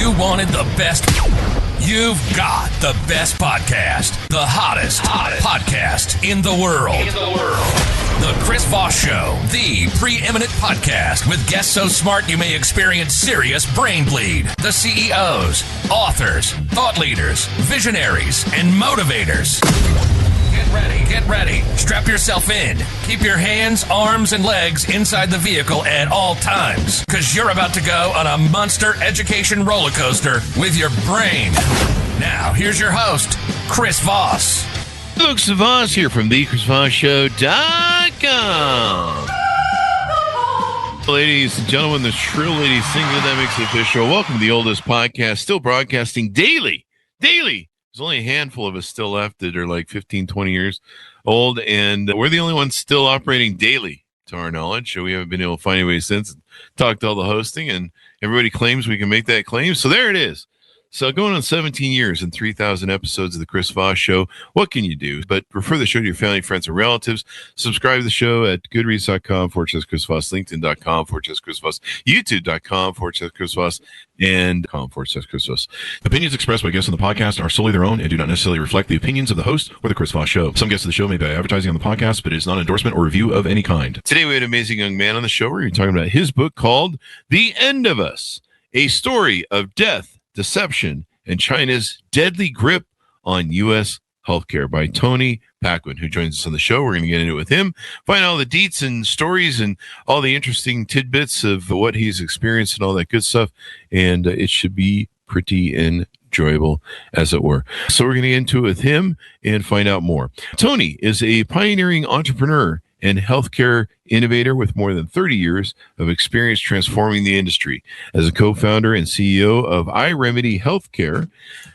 You wanted the best. You've got the best podcast. The hottest podcast in the world. The Chris Voss Show, the preeminent podcast with guests so smart you may experience serious brain bleed. The CEOs, authors, thought leaders, visionaries, and motivators. Get ready. Strap yourself in. Keep your hands, arms, and legs inside the vehicle at all times, because you're about to go on a monster education roller coaster with your brain. Now, here's your host, Chris Voss. Luke Voss here from thechrisvossshow.com. Ladies and gentlemen, the shrill lady singer that makes it official. Welcome to the oldest podcast, still broadcasting daily. There's only a handful of us still left that are like 15, 20 years old, and we're the only ones still operating daily, to our knowledge. So we haven't been able to find anybody since. Talked to all the hosting, and everybody claims we can make that claim. So there it is. So going on 17 years and 3,000 episodes of the Chris Voss Show, what can you do? But refer the show to your family, friends, and relatives. Subscribe to the show at goodreads.com/Chris Voss, LinkedIn.com/Chris Voss, YouTube.com/Chris Voss, and .com/Chris Voss. Opinions expressed by guests on the podcast are solely their own and do not necessarily reflect the opinions of the host or the Chris Voss Show. Some guests of the show may be advertising on the podcast, but it is not an endorsement or review of any kind. Today we had an amazing young man on the show. We're talking about his book called The End of Us, a story of death, deception, and China's deadly grip on U.S. healthcare by Tony Paquin, who joins us on the show. We're going to get into it with him, find all the deets and stories and all the interesting tidbits of what he's experienced and all that good stuff. And it should be pretty enjoyable, as it were. So we're going to get into it with him and find out more. Tony is a pioneering entrepreneur and healthcare innovator with more than 30 years of experience transforming the industry. As a co-founder and CEO of iRemedy Healthcare,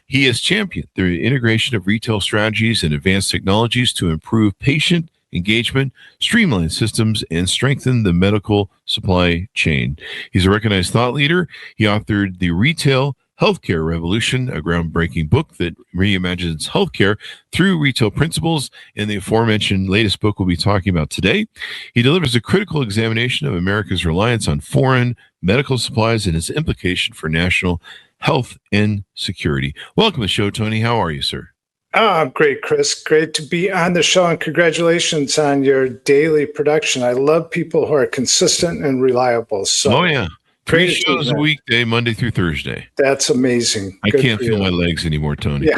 he has championed the integration of retail strategies and advanced technologies to improve patient engagement, streamline systems, and strengthen the medical supply chain. He's a recognized thought leader. He authored The Retail Healthcare Revolution, a groundbreaking book that reimagines healthcare through retail principles, and the aforementioned latest book we'll be talking about today. He delivers a critical examination of America's reliance on foreign medical supplies and its implication for national health and security. Welcome to the show, Tony. How are you, sir? Oh, great, Chris. Great to be on the show, and congratulations on your daily production. I love people who are consistent and reliable. So. Oh, yeah. 3 shows a weekday, Monday through Thursday. That's amazing. I can't feel my legs anymore, Tony. Yeah.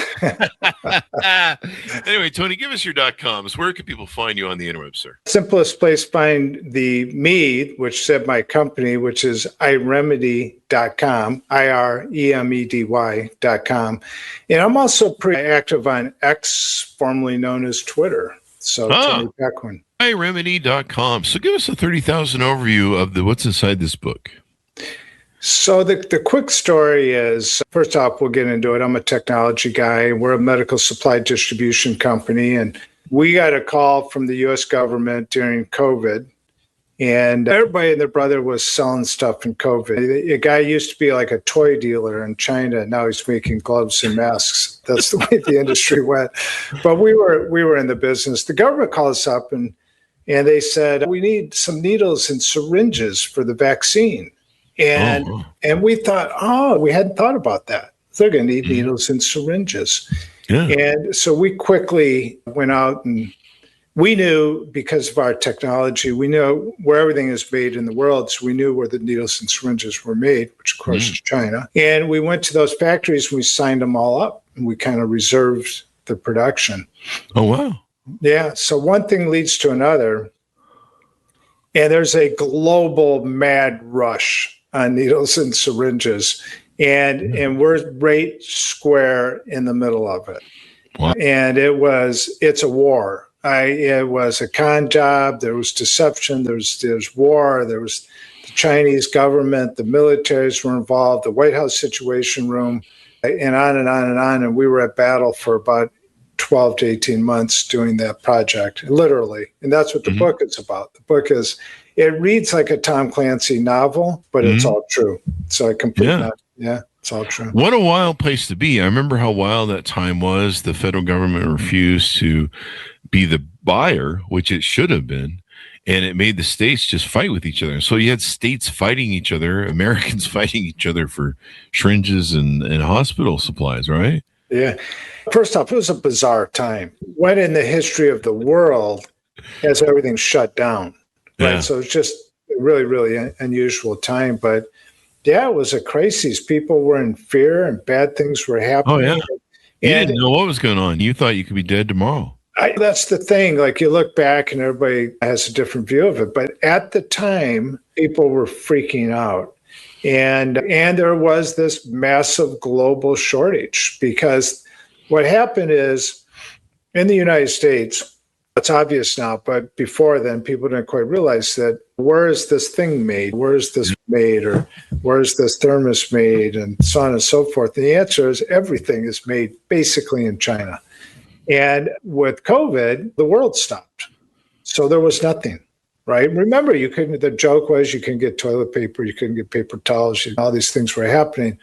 Anyway, Tony, give us your .coms. Where can people find you on the interweb, sir? Simplest place to find me, which said my company, which is iRemedy.com, IREMEDY.com. And I'm also pretty active on X, formerly known as Twitter. So Tony Paquin. iRemedy.com. So give us a 30,000 overview of what's inside this book. So the quick story is, first off, we'll get into it. I'm a technology guy. We're a medical supply distribution company, and we got a call from the U.S. government during COVID, and everybody and their brother was selling stuff in COVID. A guy used to be like a toy dealer in China. Now he's making gloves and masks. That's the way the industry went. But we were in the business. The government called us up, and they said, we need some needles and syringes for the vaccine. And we thought, we hadn't thought about that. They're going to need needles and syringes. Yeah. And so we quickly went out, and we knew, because of our technology, we know where everything is made in the world. So we knew where the needles and syringes were made, which of course is China. And we went to those factories, and we signed them all up, and we kind of reserved the production. Oh, wow. Yeah. So one thing leads to another. And there's a global mad rush on needles and syringes, and we're right square in the middle of it. Wow. And it's a war. It was a con job. There was deception. There's war. There was the Chinese government. The militaries were involved. The White House Situation Room, and on and on and on. And we were at battle for about 12 to 18 months doing that project, literally. And that's what the book is about. The book is. It reads like a Tom Clancy novel, but it's all true. So I completely, it's all true. What a wild place to be. I remember how wild that time was. The federal government refused to be the buyer, which it should have been. and it made the states just fight with each other. So you had states fighting each other, Americans fighting each other for syringes and hospital supplies, right? Yeah. First off, it was a bizarre time. When in the history of the world has everything shut down, right? Yeah. So it's just a really, really unusual time. But yeah, it was a crisis. People were in fear and bad things were happening. Oh, yeah. You And didn't know what was going on. You thought you could be dead tomorrow. that's the thing. Like you look back and everybody has a different view of it. But at the time, people were freaking out. And there was this massive global shortage because what happened is in the United States, it's obvious now, but before then, people didn't quite realize that where is this thing made? Where is this made? Or where is this thermos made? And so on and so forth. And the answer is everything is made basically in China. And with COVID, the world stopped. So there was nothing. Right. Remember, the joke was you couldn't get toilet paper, you couldn't get paper towels, all these things were happening.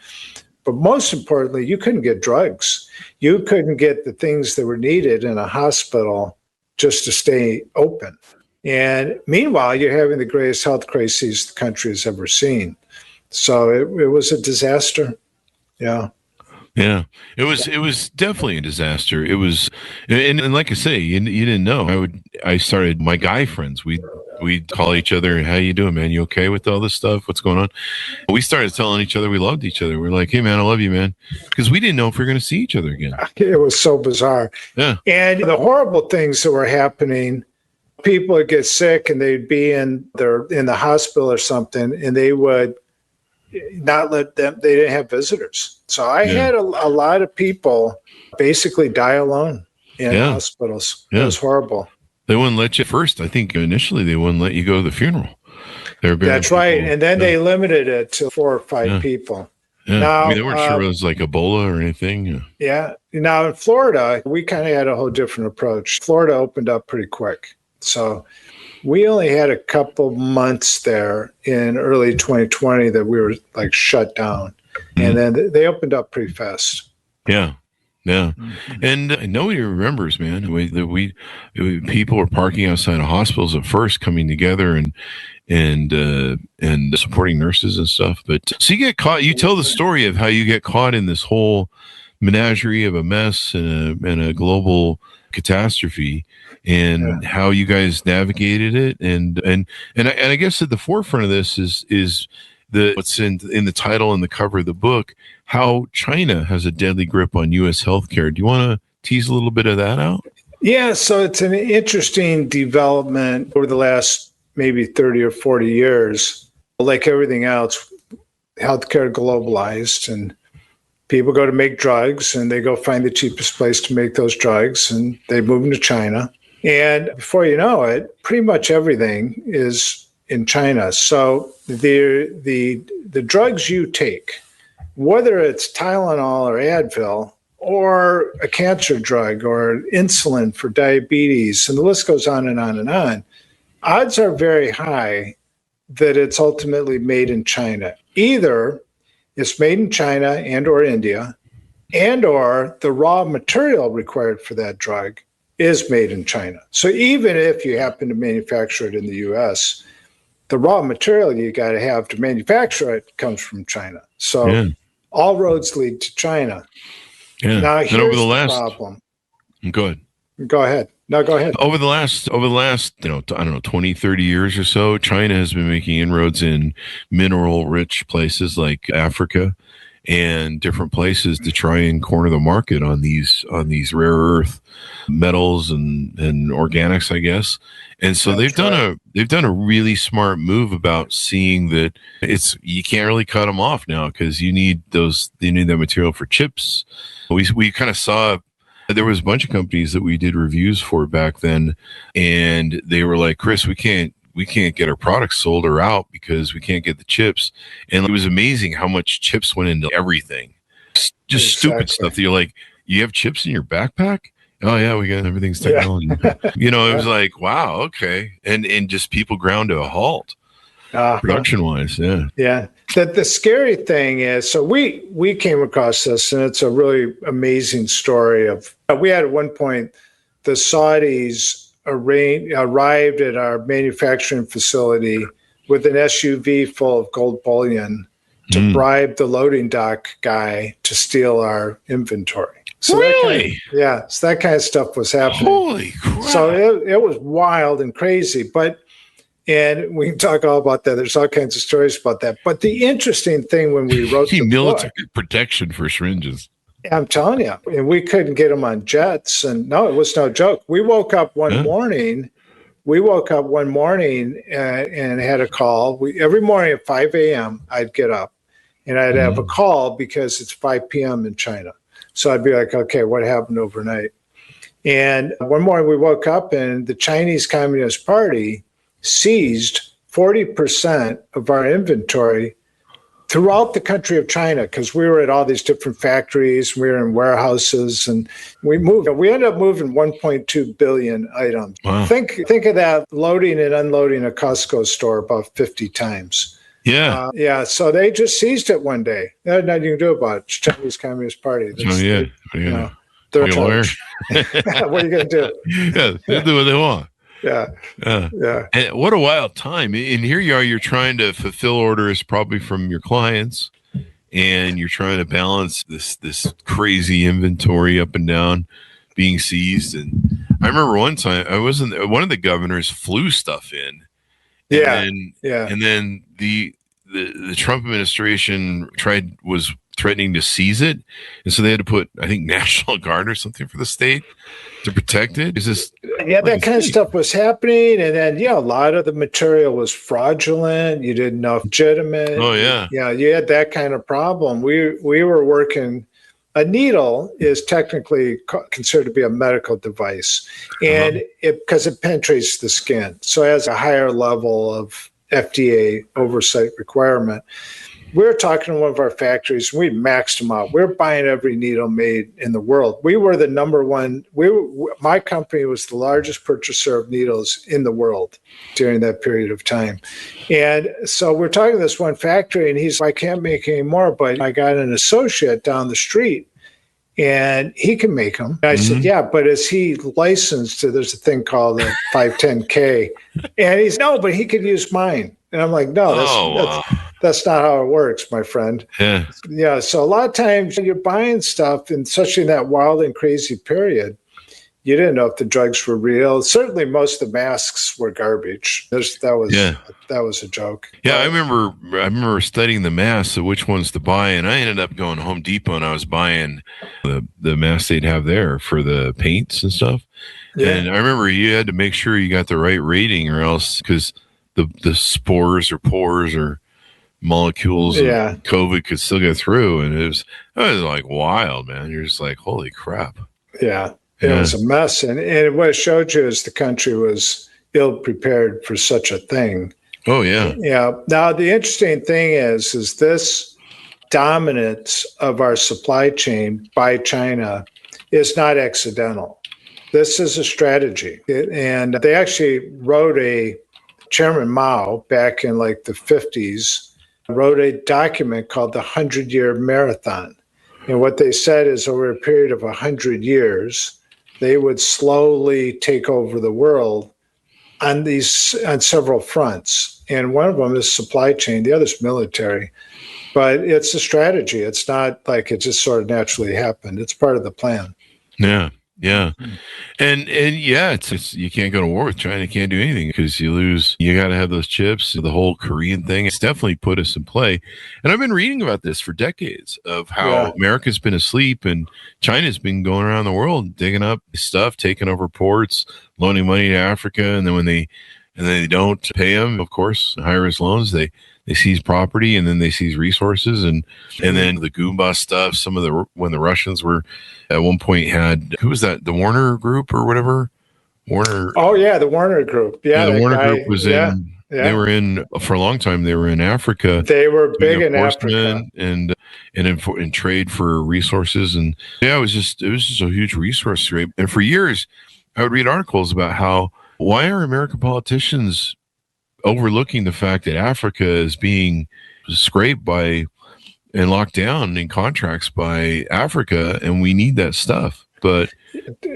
But most importantly, you couldn't get drugs. You couldn't get the things that were needed in a hospital just to stay open. And meanwhile, you're having the greatest health crisis the country has ever seen. So it was a disaster. Yeah. Yeah, it was definitely a disaster. It was, and like I say, you didn't know. I started my guy friends. We'd call each other, "How you doing, man? You okay with all this stuff? What's going on?" We started telling each other we loved each other. We're like, "Hey, man, I love you, man," because we didn't know if we were going to see each other again. It was so bizarre. Yeah, and the horrible things that were happening. People would get sick and they'd be in the hospital or something, and they would not let them. They didn't have visitors. So I had a lot of people basically die alone in hospitals. It was horrible. They wouldn't let you first. I think initially they wouldn't let you go to the funeral. That's right. And then they limited it to 4 or 5 people. Yeah. Now, they weren't sure it was like Ebola or anything. Yeah. Now in Florida, we kind of had a whole different approach. Florida opened up pretty quick. So we only had a couple months there in early 2020 that we were like shut down. And then they opened up pretty fast. Yeah. Yeah. And nobody remembers, man. People were parking outside of hospitals at first, coming together and supporting nurses and stuff. But so you get caught. You tell the story of how you get caught in this whole menagerie of a mess and a global catastrophe, and how you guys navigated it. And I guess at the forefront of this is what's in the title and the cover of the book, how China has a deadly grip on U.S. healthcare. Do you want to tease a little bit of that out? Yeah, so it's an interesting development over the last maybe 30 or 40 years. Like everything else, healthcare globalized, and people go to make drugs and they go find the cheapest place to make those drugs, and they move them to China. And before you know it, pretty much everything is in China. So the drugs you take, whether it's Tylenol or Advil or a cancer drug or insulin for diabetes, and the list goes on and on and on, odds are very high that it's ultimately made in China. Either it's made in China and or India, and or the raw material required for that drug is made in China. So even if you happen to manufacture it in the U.S., the raw material you got to have to manufacture it comes from China. So all roads lead to China. Yeah. Now and here's over the the problem. Good. Go ahead. No, go ahead. Over the last, I don't know, 20, 30 years or so, China has been making inroads in mineral-rich places like Africa and different places to try and corner the market on these rare earth metals and organics, I guess. And so they've done a really smart move about seeing that you can't really cut them off now, because you need that material for chips. We kind of saw. There was a bunch of companies that we did reviews for back then, and they were like, "Chris, we can't get our products sold or out because we can't get the chips." And it was amazing how much chips went into everything. Just stupid stuff that you're like, "You have chips in your backpack?" Oh yeah, we got everything's technology. Yeah. It was like, wow, okay. And just people ground to a halt. Production wise, yeah. The scary thing is, so we came across this, and it's a really amazing story. We had at one point the Saudis arrived at our manufacturing facility with an SUV full of gold bullion to bribe the loading dock guy to steal our inventory. So really? So that kind of stuff was happening. Holy crap. So it was wild and crazy, and we can talk all about that. There's all kinds of stories about that. But the interesting thing when we wrote the military book, protection for syringes. I'm telling you, and we couldn't get them on jets. And no, it was no joke. We woke up one morning and had a call. Every morning at 5 a.m., I'd get up and I'd have a call because it's 5 p.m. in China. So I'd be like, okay, what happened overnight? And one morning we woke up and the Chinese Communist Party seized 40% of our inventory throughout the country of China, because we were at all these different factories, we were in warehouses, and we ended up moving 1.2 billion items. Wow. Think of that, loading and unloading a Costco store about 50 times. Yeah. So they just seized it one day. They had nothing to do about it. It's Chinese Communist Party. They're charged. What are you going to do? Yeah, they do what they want. Yeah. And what a wild time. And here you are, you're trying to fulfill orders probably from your clients, and you're trying to balance this crazy inventory up and down being seized. And I remember one time one of the governors flew stuff in. And then the Trump administration was threatening to seize it, and so they had to put, I think, National Guard or something for the state to protect it. That kind of stuff was happening, and then a lot of the material was fraudulent. You didn't know if legitimate. Oh yeah, you had that kind of problem. We were working. A needle is technically considered to be a medical device, and because it penetrates the skin, so it has a higher level of FDA oversight requirement. We were talking to one of our factories, and we maxed them out. We're buying every needle made in the world. We were the number one. My company was the largest purchaser of needles in the world during that period of time. And so we're talking to this one factory, and he's like, I can't make any more, but I got an associate down the street, and he can make them. And I said, yeah, but is he licensed to, there's a thing called a 510K. And he's, no, but he could use mine. And I'm like, no, that's not how it works, my friend. Yeah. So a lot of times you're buying stuff, and especially in that wild and crazy period, you didn't know if the drugs were real. Certainly most of the masks were garbage. That was a joke. Yeah, I remember studying the masks of which ones to buy, and I ended up going to Home Depot, and I was buying the masks they'd have there for the paints and stuff. Yeah. And I remember you had to make sure you got the right rating, or else, because the spores or pores or molecules of COVID could still get through. And it was like wild, man. You're just like, holy crap. Yeah. It was a mess. And what it showed you is the country was ill prepared for such a thing. Oh, yeah. Yeah. Now, the interesting thing is this dominance of our supply chain by China is not accidental. This is a strategy. And they actually wrote Chairman Mao back in like the 50s, wrote a document called the 100-Year Marathon. And what they said is over a period of 100 years, they would slowly take over the world on several fronts. And one of them is supply chain, the other is military. But it's a strategy. It's not like it just sort of naturally happened. It's part of the plan. Yeah. Yeah. And it's you can't go to war with China. You can't do anything because you lose. You got to have those chips. The whole Korean thing, it's definitely put us in play. And I've been reading about this for decades of how America's been asleep and China's been going around the world, digging up stuff, taking over ports, loaning money to Africa. And then when they don't pay them, of course, high risk loans, they seize property, and then they seize resources, and then the Goomba stuff. When the Russians were at one point had, who was that? The Warner Group or whatever. Warner. Oh yeah, the Warner Group. Yeah, the Warner Group was in. Yeah. They were in for a long time. They were in Africa. They were big in Africa and in trade for resources, and it was just a huge resource trade. And for years, I would read articles about why are American politicians overlooking the fact that Africa is being scraped by and locked down in contracts by Africa, and we need that stuff. But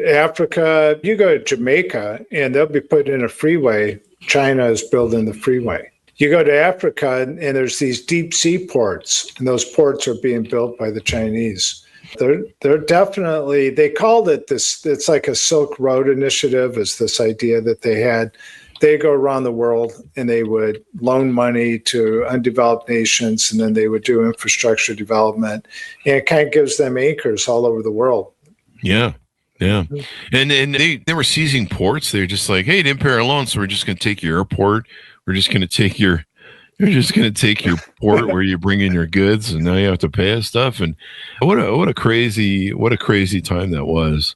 Africa, you go to Jamaica and they'll be putting in a freeway. China is building the freeway. You go to Africa and there's these deep sea ports, and those ports are being built by the Chinese. They're definitely, they called it this, it's like a Silk Road initiative, is this idea that they had. They go around the world and they would loan money to undeveloped nations, and then they would do infrastructure development. And it kind of gives them anchors all over the world. Yeah. Yeah. And they were seizing ports. They're just like, hey, it didn't pay our loan, so we're just going to take your airport. We're just going to take your port where you bring in your goods, and now you have to pay us stuff. And what a crazy time that was.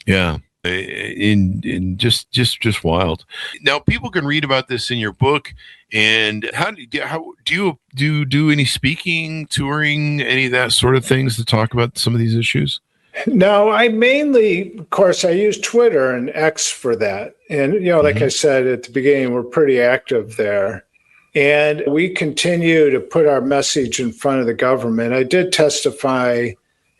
Yeah. In just wild. Now people can read about this in your book. And how do you do any speaking, touring, any of that sort of things to talk about some of these issues? No, I mainly, of course, I use Twitter and X for that. And, like I said at the beginning, we're pretty active there. And we continue to put our message in front of the government. I did testify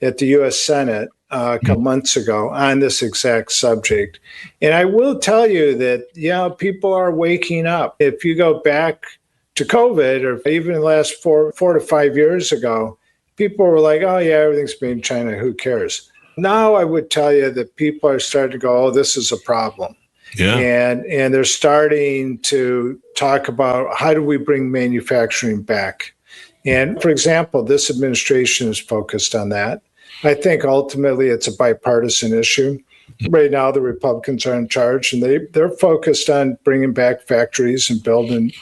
at the U.S. Senate a couple months ago on this exact subject. And I will tell you that, people are waking up. If you go back to COVID, or even the last 4 to 5 years ago, people were like, oh, yeah, everything's made in China. Who cares? Now I would tell you that people are starting to go, oh, this is a problem. Yeah. And they're starting to talk about how do we bring manufacturing back? And for example, this administration is focused on that. I think ultimately it's a bipartisan issue. Right now, the Republicans are in charge, and they're focused on bringing back factories and building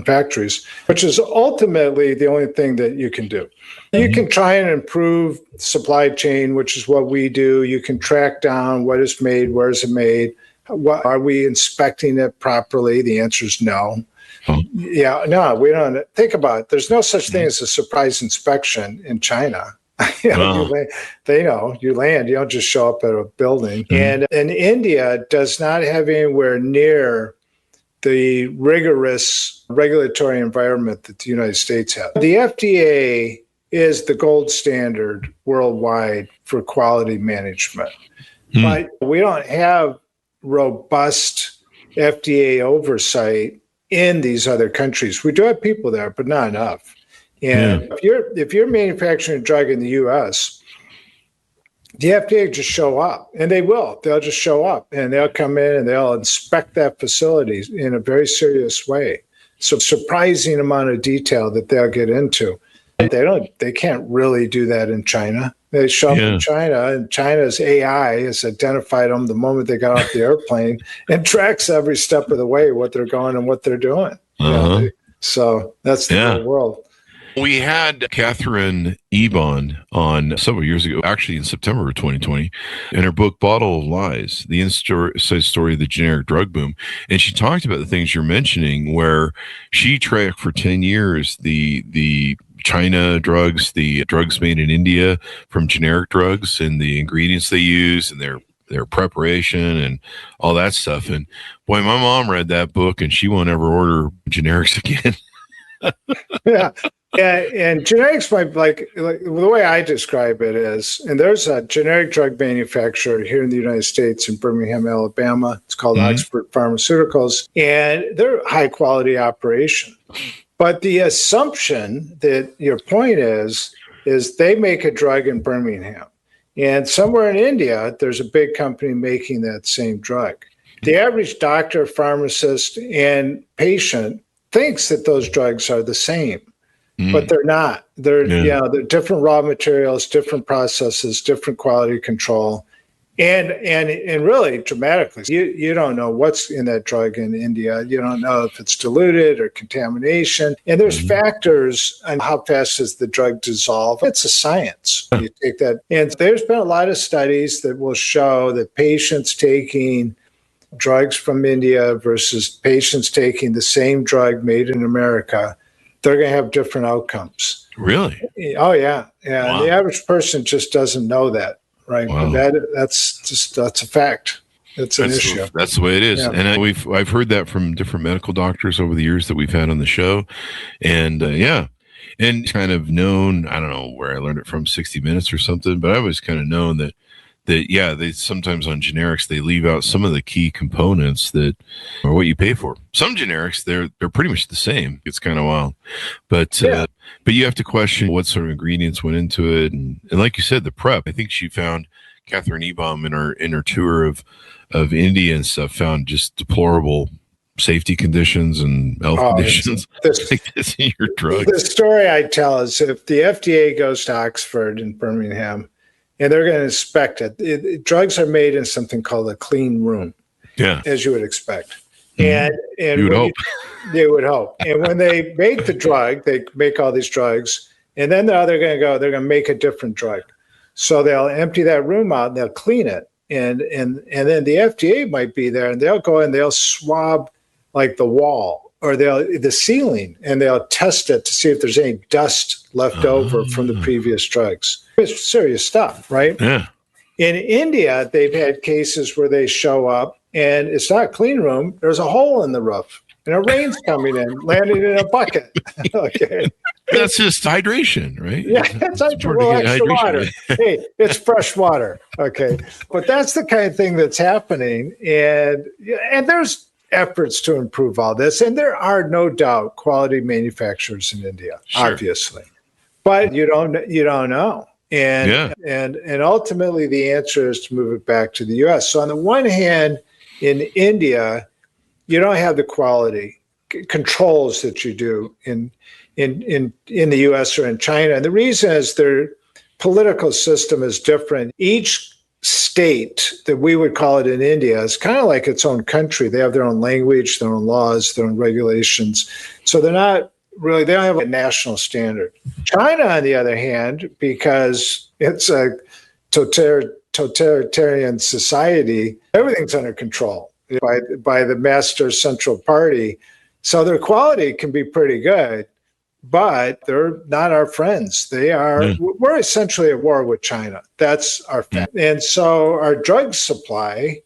factories, which is ultimately the only thing that you can do. You can try and improve supply chain, which is what we do. You can track down what is made, where is it made, are we inspecting it properly? The answer is no. Yeah, no, we don't. Think about it. There's no such thing as a surprise inspection in China. You know, you land, you don't just show up at a building. And India does not have anywhere near the rigorous regulatory environment that the United States has. The FDA is the gold standard worldwide for quality management. But we don't have robust FDA oversight in these other countries. We do have people there, but not enough. And if you're manufacturing a drug in the U.S., the FDA just show up, and they will. They'll just show up, and they'll come in and they'll inspect that facility in a very serious way. So surprising amount of detail that they'll get into. They can't really do that in China. They show up in China, and China's AI has identified them the moment they got off the airplane and tracks every step of the way what they're going and what they're doing. So that's the real world. We had Catherine Ebon on several years ago, actually in September of 2020, in her book, Bottle of Lies, the inside story of the generic drug boom. And she talked about the things you're mentioning, where she tracked for 10 years the China drugs, the drugs made in India from generic drugs, and the ingredients they use and their preparation and all that stuff. And boy, my mom read that book and she won't ever order generics again. Yeah, and generics might like the way I describe it is, and there's a generic drug manufacturer here in the United States in Birmingham, Alabama. It's called Oxford Pharmaceuticals, and they're a high quality operation. But the assumption that your point is they make a drug in Birmingham, and somewhere in India, there's a big company making that same drug. The average doctor, pharmacist, and patient thinks that those drugs are the same. But they're not. They're they're different raw materials, different processes, different quality control, and really dramatically, you don't know what's in that drug in India. You don't know if it's diluted or contamination, and there's factors on how fast does the drug dissolve. It's a science. You take that, and there's been a lot of studies that will show that patients taking drugs from India versus patients taking the same drug made in America, they're going to have different outcomes. Really? Oh, yeah. Yeah. Wow. The average person just doesn't know that, right? Wow. That's a fact. It's an issue. That's the way it is. Yeah. And I've heard that from different medical doctors over the years that we've had on the show. And and kind of known, I don't know where I learned it from, 60 Minutes or something, but I was kind of known that that they sometimes on generics they leave out some of the key components that are what you pay for. Some generics they're pretty much the same. It's kind of wild, but you have to question what sort of ingredients went into it, and like you said, the prep. I think she found Catherine Ebaum in her tour of India and stuff found just deplorable safety conditions and health conditions. Like this in your drugs. The story I tell is if the FDA goes to Oxford and Birmingham and they're going to inspect it, drugs are made in something called a clean room, as you would expect. And you would hope. They would hope. And when they make the drug, they make all these drugs, and then they're going to make a different drug. So they'll empty that room out and they'll clean it. And then the FDA might be there and they'll go and they'll swab like the wall or the ceiling, and they'll test it to see if there's any dust left over from the previous drugs. It's serious stuff, right? Yeah. In India, they've had cases where they show up and it's not a clean room. There's a hole in the roof and a rain's coming in, landing in a bucket. Okay. That's just hydration, right? Yeah, it's extra water. Hey, it's fresh water. Okay. But that's the kind of thing that's happening. And there's efforts to improve all this. And there are no doubt quality manufacturers in India, obviously. But you don't know. And ultimately the answer is to move it back to the US. So on the one hand, in India, you don't have the quality controls that you do in the US or in China. And the reason is their political system is different. Each state that we would call it in India is kind of like its own country. They have their own language, their own laws, their own regulations. So they don't have a national standard. China, on the other hand, because it's a totalitarian society, everything's under control by the master central party. So their quality can be pretty good, but they're not our friends. We're essentially at war with China. That's our fact. And so our drug supply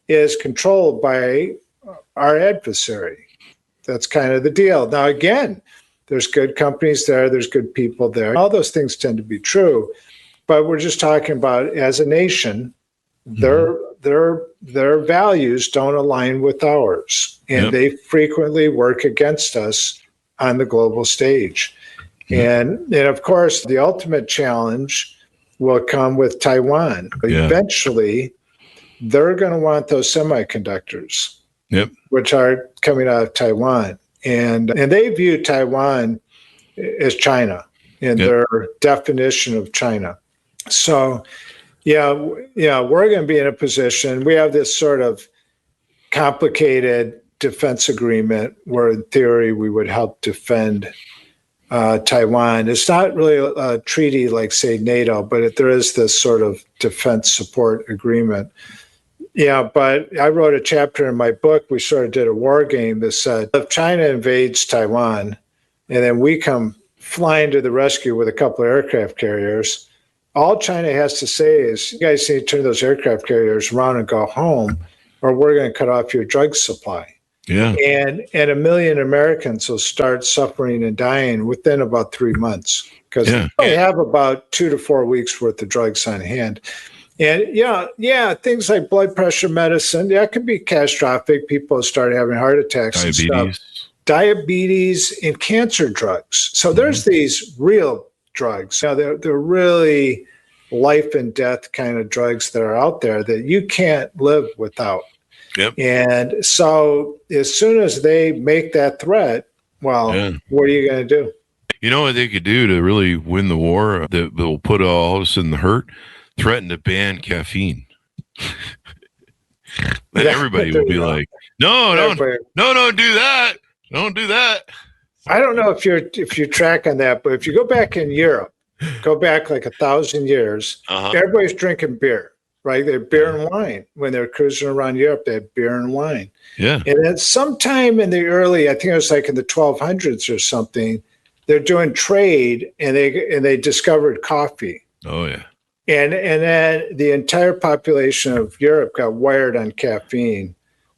is controlled by our adversary. That's kind of the deal. Now, again, there's good companies there. There's good people there. All those things tend to be true. But we're just talking about, as a nation, their values don't align with ours. And they frequently work against us on the global stage. And of course, the ultimate challenge will come with Taiwan. Eventually, they're going to want those semiconductors, which are coming out of Taiwan. And they view Taiwan as China in their definition of China. So, we're going to be in a position. We have this sort of complicated defense agreement where, in theory, we would help defend Taiwan. It's not really a treaty like, say, NATO, but there is this sort of defense support agreement. Yeah, but I wrote a chapter in my book. We sort of did a war game that said, if China invades Taiwan and then we come flying to the rescue with a couple of aircraft carriers, all China has to say is, you guys need to turn those aircraft carriers around and go home, or we're going to cut off your drug supply. Yeah. And 1 million Americans will start suffering and dying within about 3 months because they have about 2 to 4 weeks worth of drugs on hand. And things like blood pressure medicine, that can be catastrophic. People start having heart attacks and stuff. Diabetes and cancer drugs. So there's these real drugs. They're really life and death kind of drugs that are out there that you can't live without. Yep. And so as soon as they make that threat, what are you going to do? You know what they could do to really win the war that will put all of us in the hurt? Threaten to ban caffeine. Then everybody will be like, no, don't do that. Don't do that. I don't know if you track on that, but if you go back in Europe, go back like 1,000 years, everybody's drinking beer, right? They have beer and wine. When they're cruising around Europe, they have beer and wine. Yeah. And then sometime in the early, I think it was like in the 1200s or something, they're doing trade and they discovered coffee. Oh, yeah. And then the entire population of Europe got wired on caffeine,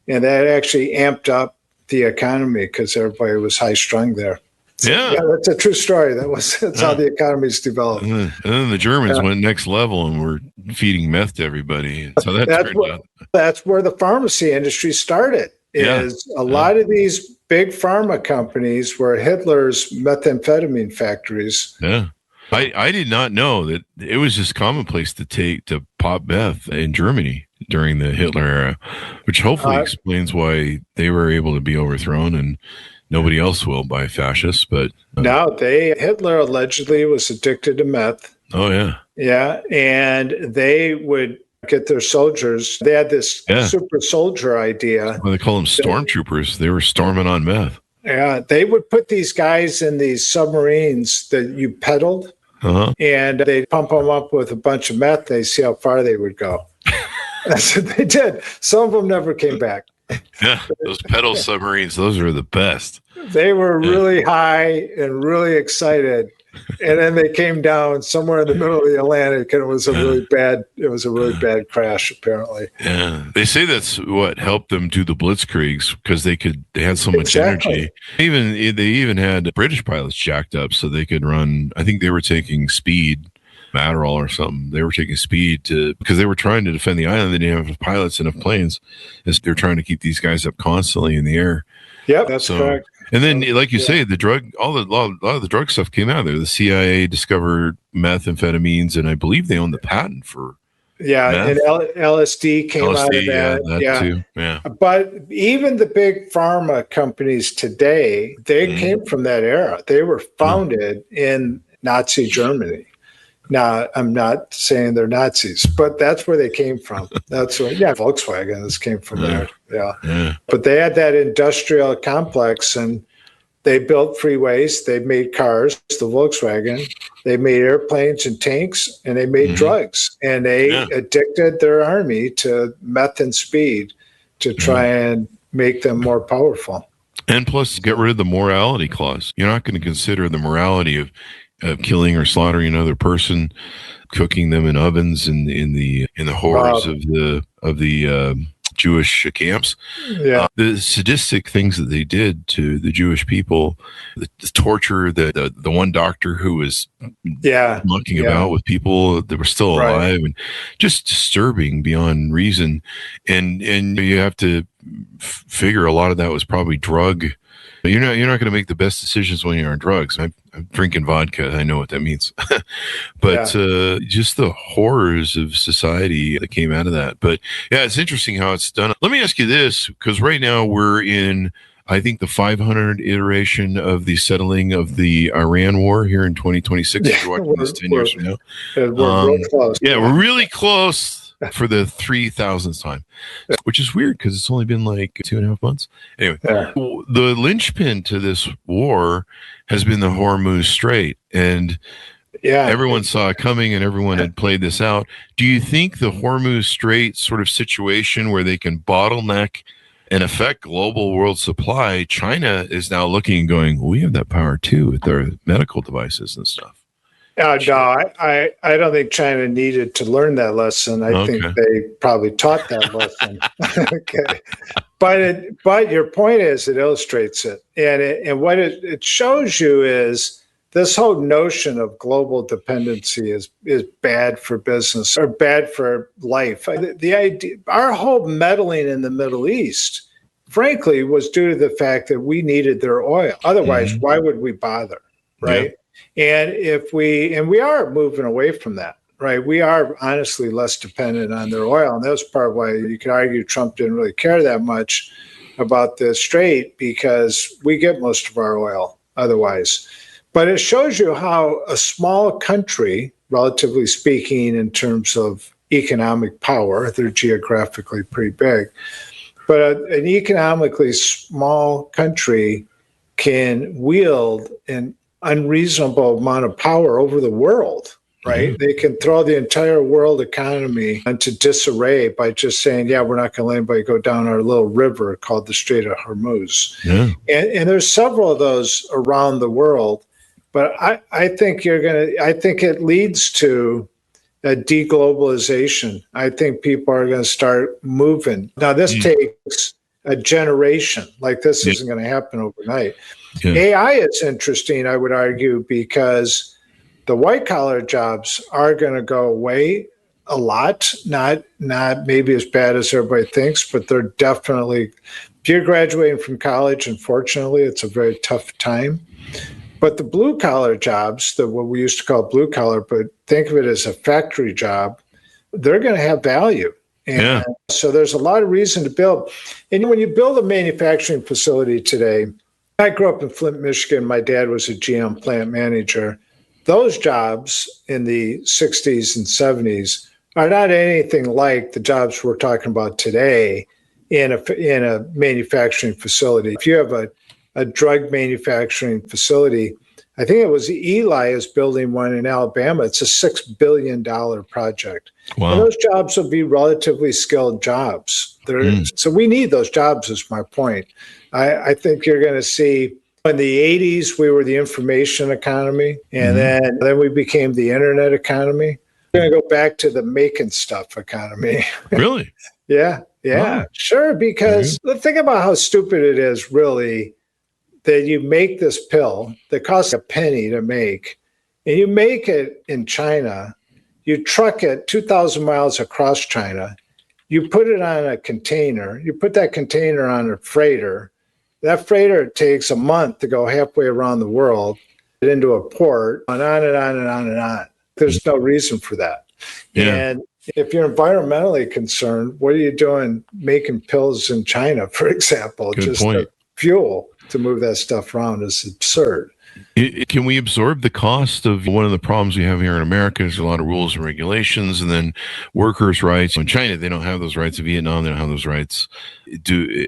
and that actually amped up the economy because everybody was high strung there. Yeah. That's a true story. That's how the economy's developed. And then the Germans went next level and were feeding meth to everybody. So that turned out. That's where the pharmacy industry started. Is a lot of these big pharma companies were Hitler's methamphetamine factories. Yeah. I did not know that it was just commonplace to pop meth in Germany during the Hitler era, which hopefully explains why they were able to be overthrown and nobody else will by fascists. But Hitler allegedly was addicted to meth. Oh yeah. Yeah. And they would get their soldiers. They had this super soldier idea. Well, they call them stormtroopers. They were storming on meth. Yeah. They would put these guys in these submarines that you pedaled. And they'd pump them up with a bunch of meth. They see how far they would go. That's what they did. Some of them never came back. Yeah, those pedal submarines, those are the best. They were really high and really excited. And then they came down somewhere in the middle of the Atlantic, and it was a really bad crash, apparently. Yeah, they say that's what helped them do the blitzkriegs because they had so much energy. They even had British pilots jacked up so they could run. I think they were taking speed, Adderall or something. They were taking speed because they were trying to defend the island. They didn't have enough pilots, enough planes. They're trying to keep these guys up constantly in the air. Yep, that's correct. And then, like you say, a lot of the drug stuff came out of there. The CIA discovered methamphetamines, and I believe they own the patent for meth. And LSD came out of that. That too. Yeah. But even the big pharma companies today, they came from that era. They were founded in Nazi Germany. Now, I'm not saying they're Nazis, but that's where they came from. That's where, Volkswagen came from there. Yeah. But they had that industrial complex, and they built freeways. They made cars, the Volkswagen. They made airplanes and tanks, and they made drugs. And they addicted their army to meth and speed to try and make them more powerful. And plus, get rid of the morality clause. You're not going to consider the morality of killing or slaughtering another person, cooking them in ovens in the horrors of the Jewish camps. The sadistic things that they did to the Jewish people, the torture, the one doctor who was mucking about with people that were still alive, and just disturbing beyond reason. And you have to figure a lot of that was probably drug. You're not going to make the best decisions when you're on drugs. I'm drinking vodka. I know what that means. But just the horrors of society that came out of that. But it's interesting how it's done. Let me ask you this, because right now we're in, I think, the 500 iteration of the settling of the Iran war here in 2026. You're watching this 10 years from now. We're real close. Yeah, we're really close. For the 3,000th time, which is weird because it's only been like 2.5 months. Anyway, the linchpin to this war has been the Hormuz Strait, and everyone saw it coming and everyone had played this out. Do you think the Hormuz Strait sort of situation where they can bottleneck and affect global world supply, China is now looking and going, well, we have that power too with their medical devices and stuff? No, I don't think China needed to learn that lesson. I think they probably taught that lesson. Okay, but your point is it illustrates it, and what it shows you is this whole notion of global dependency is bad for business or bad for life. The idea, our whole meddling in the Middle East, frankly, was due to the fact that we needed their oil. Otherwise, why would we bother, right? Yeah. And we are moving away from that, right? We are honestly less dependent on their oil. And that was part of why you could argue Trump didn't really care that much about the strait, because we get most of our oil otherwise. But it shows you how a small country, relatively speaking, in terms of economic power, they're geographically pretty big, but an economically small country can wield an unreasonable amount of power over the world, right? They can throw the entire world economy into disarray by just saying, we're not going to let anybody go down our little river called the Strait of Hormuz. And there's several of those around the world, but I think it leads to a deglobalization. I think people are going to start moving. Now, this takes a generation. Like this isn't going to happen overnight. Yeah. AI is interesting, I would argue, because the white collar jobs are going to go away a lot, not maybe as bad as everybody thinks, but they're definitely, if you're graduating from college, unfortunately, it's a very tough time. But the blue collar jobs, what we used to call blue collar, but think of it as a factory job, they're going to have value. And so there's a lot of reason to build. And when you build a manufacturing facility today, I grew up in Flint, Michigan. My dad was a GM plant manager. Those jobs in the 60s and 70s are not anything like the jobs we're talking about today in a manufacturing facility. If you have a drug manufacturing facility, I think it was Eli is building one in Alabama. It's a $6 billion project. Wow. And those jobs will be relatively skilled jobs. So we need those jobs is my point. I think you're going to see in the 80s, we were the information economy, and then we became the internet economy. We're going to go back to the making stuff economy. Really? Yeah, sure. Because think about how stupid it is, really, that you make this pill that costs a penny to make, and you make it in China, you truck it 2,000 miles across China, you put it on a container, you put that container on a freighter. That freighter takes a month to go halfway around the world into a port, and on and on and on and on. There's no reason for that. Yeah. And if you're environmentally concerned, what are you doing making pills in China, for example? Good Just point. the fuel to move that stuff around is absurd. Can we absorb the cost of one of the problems we have here in America? There's a lot of rules and regulations, and then workers' rights. In China, they don't have those rights. In Vietnam, they don't have those rights.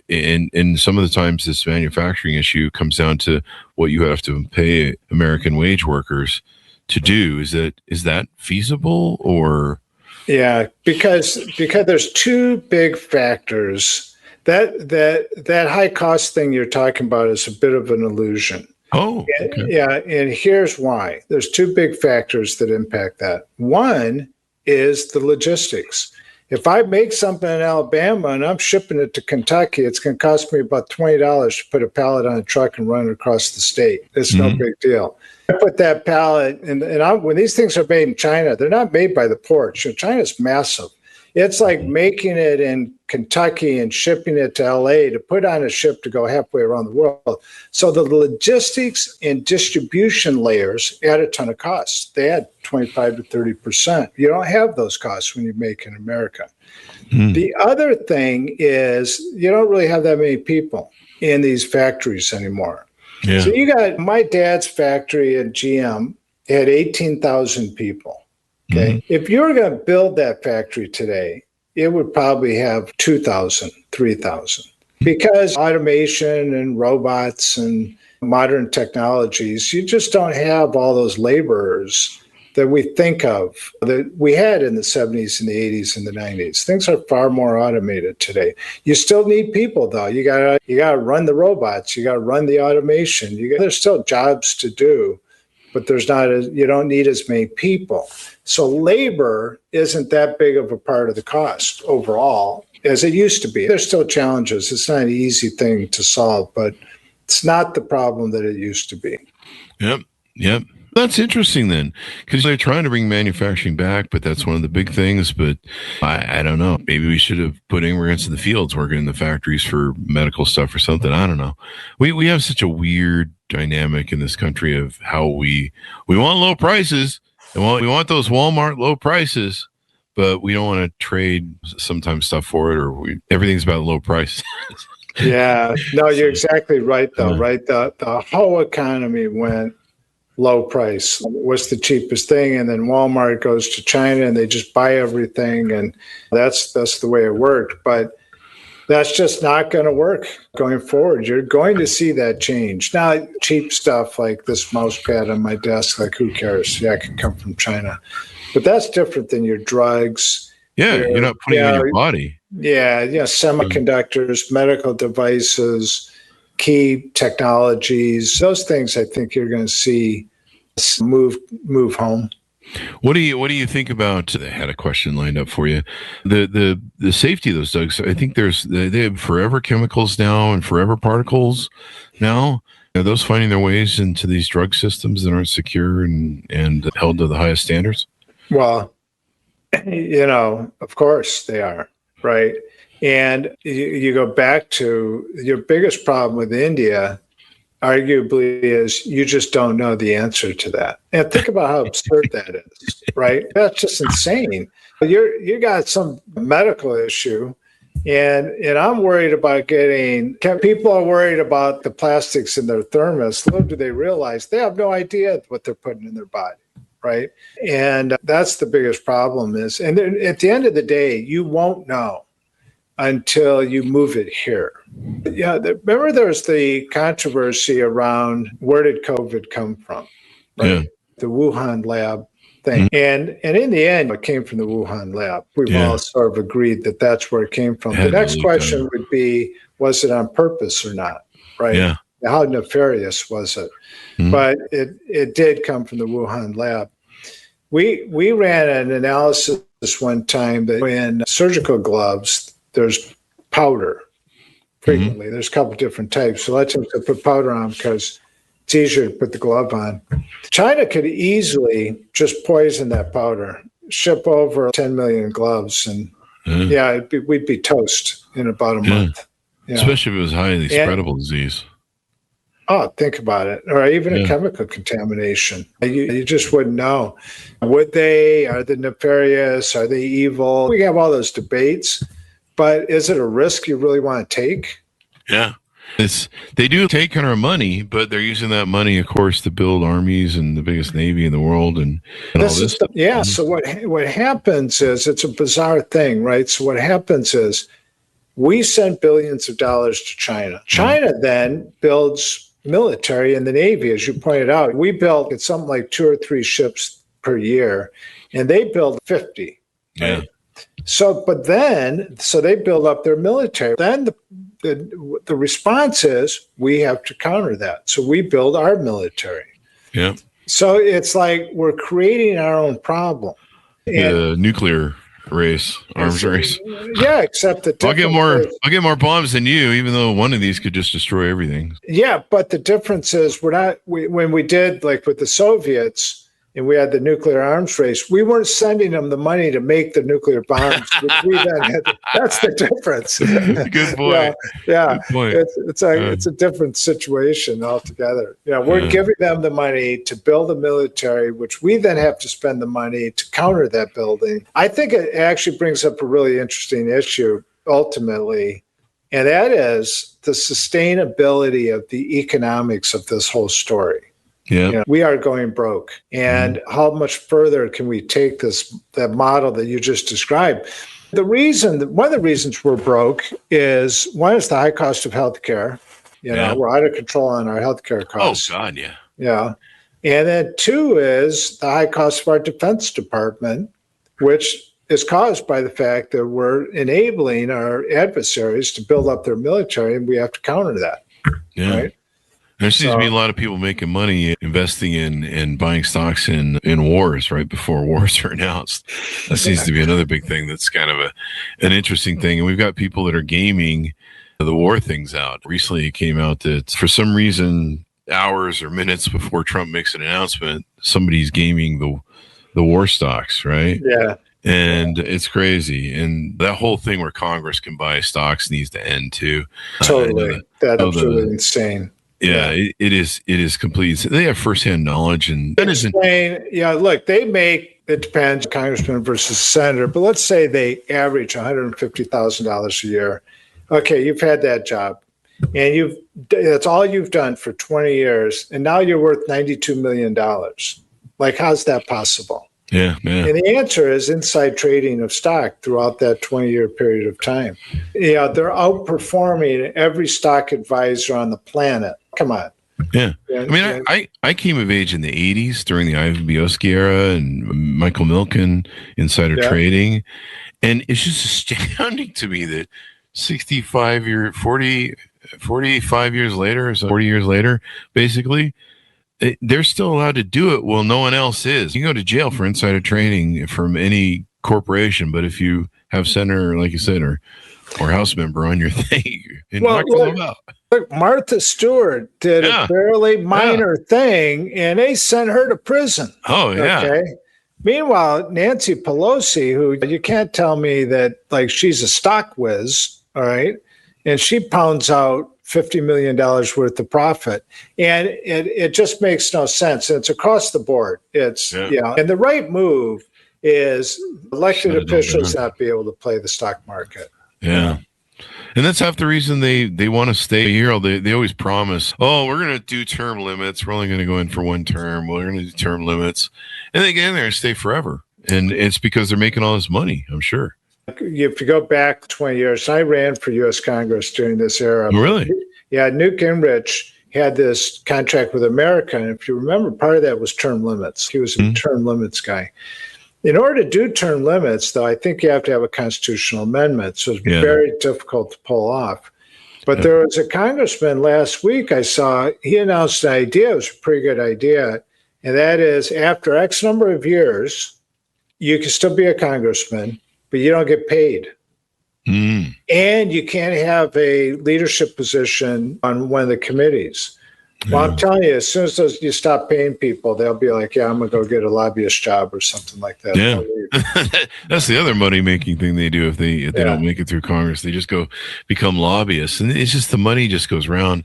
And some of the times, this manufacturing issue comes down to what you have to pay American wage workers to do. Is that feasible or? Yeah, because there's two big factors. That high cost thing you're talking about is a bit of an illusion. Oh, okay. Yeah, and here's why. There's two big factors that impact that. One is the logistics. If I make something in Alabama and I'm shipping it to Kentucky, it's going to cost me about $20 to put a pallet on a truck and run it across the state. It's no big deal. I put that pallet, when these things are made in China, they're not made by the ports. China's massive. It's like making it in Kentucky and shipping it to LA to put on a ship to go halfway around the world. So the logistics and distribution layers add a ton of costs. They add 25 to 30%. You don't have those costs when you make in America. The other thing is you don't really have that many people in these factories anymore. Yeah. So you got my dad's factory at GM had 18,000 people. Okay. If you were going to build that factory today, it would probably have 2,000, 3,000 because automation and robots and modern technologies, you just don't have all those laborers that we think of that we had in the 70s and the 80s and the 90s. Things are far more automated today. You still need people though. You gotta run the robots. You gotta run the automation. There's still jobs to do, but you don't need as many people. So labor isn't that big of a part of the cost overall as it used to be. There's still challenges. It's not an easy thing to solve, but it's not the problem that it used to be. Yep. That's interesting then, because they're trying to bring manufacturing back, but that's one of the big things. But I don't know. Maybe we should have put immigrants in the fields working in the factories for medical stuff or something. I don't know. We have such a weird dynamic in this country of how we want low prices and we want those Walmart low prices, but we don't want to trade sometimes stuff for it, or everything's about low price. Yeah, no, you're exactly right though. Right, the whole economy went low price. What's the cheapest thing? And then Walmart goes to China and they just buy everything. And that's the way it worked. But that's just not going to work going forward. You're going to see that change. Now, cheap stuff like this mouse pad on my desk, like who cares? Yeah, it can come from China. But that's different than your drugs. Yeah, you're not putting it in your body. Yeah, semiconductors, medical devices, key technologies, those things I think you're going to see move home. What do you think about? I had a question lined up for you. The safety of those drugs. I think they have forever chemicals now and forever particles now. Are those finding their ways into these drug systems that aren't secure and held to the highest standards? Well, of course they are, right? And you go back to your biggest problem with India, arguably, is you just don't know the answer to that. And think about how absurd that is, right? That's just insane. You got some medical issue, and I'm worried about people are worried about the plastics in their thermos. Little do they realize they have no idea what they're putting in their body, right? And that's the biggest problem is, and then at the end of the day, you won't know until you move it here. Yeah, remember there's the controversy around where did COVID come from, right? Yeah. The Wuhan lab thing. And in the end, it came from the Wuhan lab. We've all sort of agreed that that's where it came from. The next question would be, was it on purpose or not, right? Yeah. How nefarious was it? But it did come from the Wuhan lab. We ran an analysis one time that in surgical gloves, there's powder frequently. There's a couple different types. So let's just put powder on because it's easier to put the glove on. China could easily just poison that powder, ship over 10 million gloves, and we'd be toast in about a month. Especially if it was highly spreadable disease. Oh, think about it. Or even a chemical contamination. You just wouldn't know. Would they? Are they nefarious? Are they evil? We have all those debates. But is it a risk you really want to take? Yeah. They do take on our money, but they're using that money, of course, to build armies and the biggest navy in the world and all this. So what happens is, it's a bizarre thing, right? So what happens is we send billions of dollars to China. China then builds military in the Navy, as you pointed out. We build something like 2 or 3 ships per year, and they build 50. Yeah. Right? So they build up their military. Then the response is we have to counter that. So we build our military. Yeah. So it's like we're creating our own problem. The nuclear race, arms race. Yeah, except that I'll get more bombs than you, even though one of these could just destroy everything. Yeah, but the difference is when we did like with the Soviets, and we had the nuclear arms race, we weren't sending them the money to make the nuclear bombs. Which we then had. That's the difference. Good point. Yeah. Good point. It's a different situation altogether. We're giving them the money to build a military, which we then have to spend the money to counter that building. I think it actually brings up a really interesting issue ultimately, and that is the sustainability of the economics of this whole story. Yeah. We are going broke. And how much further can we take that model that you just described? One of the reasons we're broke is, one is the high cost of healthcare. We're out of control on our healthcare costs. Oh, God, yeah. Yeah. And then 2 is the high cost of our Defense Department, which is caused by the fact that we're enabling our adversaries to build up their military, and we have to counter that. Yeah. Right? There seems to be a lot of people making money investing in buying stocks in wars right before wars are announced. That seems to be another big thing that's kind of an interesting thing. And we've got people that are gaming the war things out. Recently it came out that for some reason, hours or minutes before Trump makes an announcement, somebody's gaming the war stocks, right? Yeah. And it's crazy. And that whole thing where Congress can buy stocks needs to end too. Totally. That's absolutely insane. Yeah, it is complete. They have firsthand knowledge, and that isn't. Look, it depends, congressman versus senator, but let's say they average $150,000 a year. Okay, you've had that job, and that's all you've done for 20 years, and now you're worth $92 million. Like, how's that possible? Yeah. And the answer is inside trading of stock throughout that 20-year period of time. They're outperforming every stock advisor on the planet. Come on. Yeah. I mean, I came of age in the 80s during the Ivan Bielski era and Michael Milken insider trading. And it's just astounding to me that 45 years later, so 40 years later, basically, they're still allowed to do it. Well, no one else is. You can go to jail for insider trading from any corporation, but if you have senator, like you said, or House member on your thing, look, Martha Stewart did a fairly minor thing, and they sent her to prison. Oh, yeah. Okay. Meanwhile, Nancy Pelosi, who you can't tell me that like she's a stock whiz, all right, and she pounds out $50 million worth of profit, and it just makes no sense. It's across the board. It's and the right move is elected officials not be able to play the stock market. Yeah. And that's half the reason they want to stay here. They always promise, we're going to do term limits. We're only going to go in for one term. We're going to do term limits. And they get in there and stay forever. And it's because they're making all this money, I'm sure. If you go back 20 years, I ran for U.S. Congress during this era. Really? Yeah, Newt Gingrich had this contract with America. And if you remember, part of that was term limits. He was a term limits guy. In order to do term limits, though, I think you have to have a constitutional amendment. So it's very difficult to pull off. But there was a congressman last week I saw, he announced an idea. It was a pretty good idea. And that is after X number of years, you can still be a congressman, but you don't get paid. And you can't have a leadership position on one of the committees. Well, I'm telling you, as soon as you stop paying people, they'll be like, I'm going to go get a lobbyist job or something like that. Yeah. That's the other money-making thing they do if they don't make it through Congress. They just go become lobbyists. And it's just the money just goes around.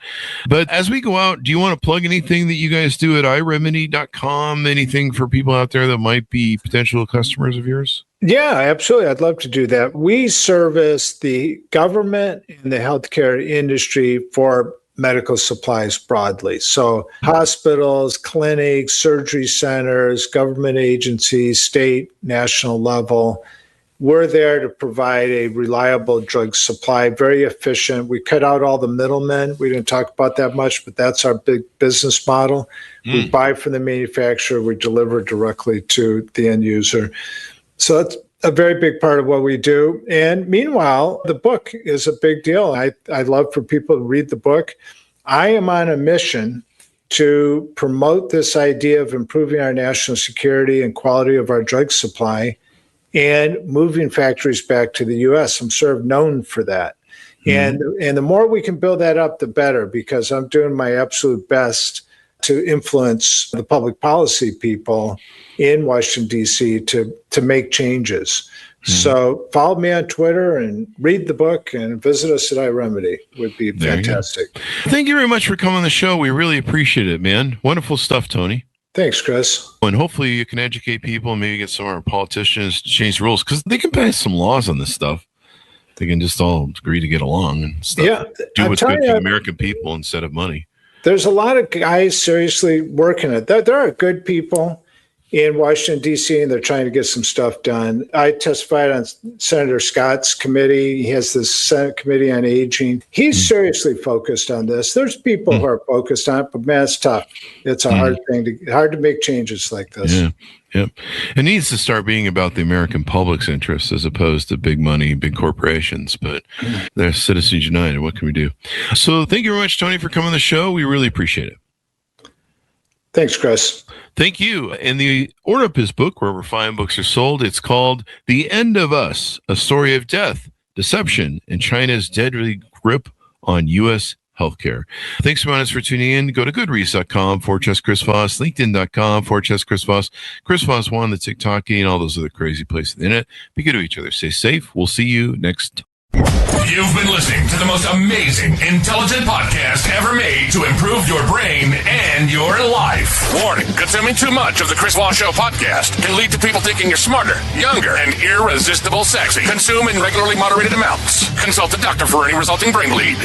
But as we go out, do you want to plug anything that you guys do at iremedy.com? Anything for people out there that might be potential customers of yours? Yeah, absolutely. I'd love to do that. We service the government and the healthcare industry for medical supplies broadly. So hospitals, clinics, surgery centers, government agencies, state, national level. We're there to provide a reliable drug supply, very efficient. We cut out all the middlemen. We didn't talk about that much, but that's our big business model. We buy from the manufacturer. We deliver directly to the end user. So that's a very big part of what we do. And meanwhile, the book is a big deal. I'd love for people to read the book. I am on a mission to promote this idea of improving our national security and quality of our drug supply and moving factories back to the U.S. I'm sort of known for that. And the more we can build that up, the better, because I'm doing my absolute best to influence the public policy people in Washington, D.C. to make changes. So follow me on Twitter and read the book and visit us at iRemedy. Would be fantastic. Thank you very much for coming on the show. We really appreciate it, man. Wonderful stuff, Tony. Thanks, Chris. And hopefully you can educate people and maybe get some of our politicians to change the rules, because they can pass some laws on this stuff. They can just all agree to get along and stuff. Yeah, do what's good for the American people instead of money. There's a lot of guys seriously working it. There are good people in Washington, D.C., and they're trying to get some stuff done. I testified on Senator Scott's committee. He has this Senate Committee on Aging. He's seriously focused on this. There's people who are focused on it, but man, it's tough. It's a hard to make changes like this. Yeah. Yep. It needs to start being about the American public's interests as opposed to big money, big corporations. But they're Citizens United. What can we do? So thank you very much, Tony, for coming on the show. We really appreciate it. Thanks, Chris. Thank you. And the order up his book, wherever fine books are sold, it's called The End of Us, A Story of Death, Deception, and China's Deadly Grip on U.S. Healthcare. Thanks so much for tuning in. Go to goodreads.com/Chris Voss, LinkedIn.com/Chris Voss, Chris Voss 1, the TikTok, and all those other crazy places in it. Be good to each other. Stay safe. We'll see you next time. You've been listening to the most amazing, intelligent podcast ever made to improve your brain and your life. Warning, consuming too much of the Chris Voss Show podcast can lead to people thinking you're smarter, younger, and irresistible sexy. Consume in regularly moderated amounts. Consult a doctor for any resulting brain bleed.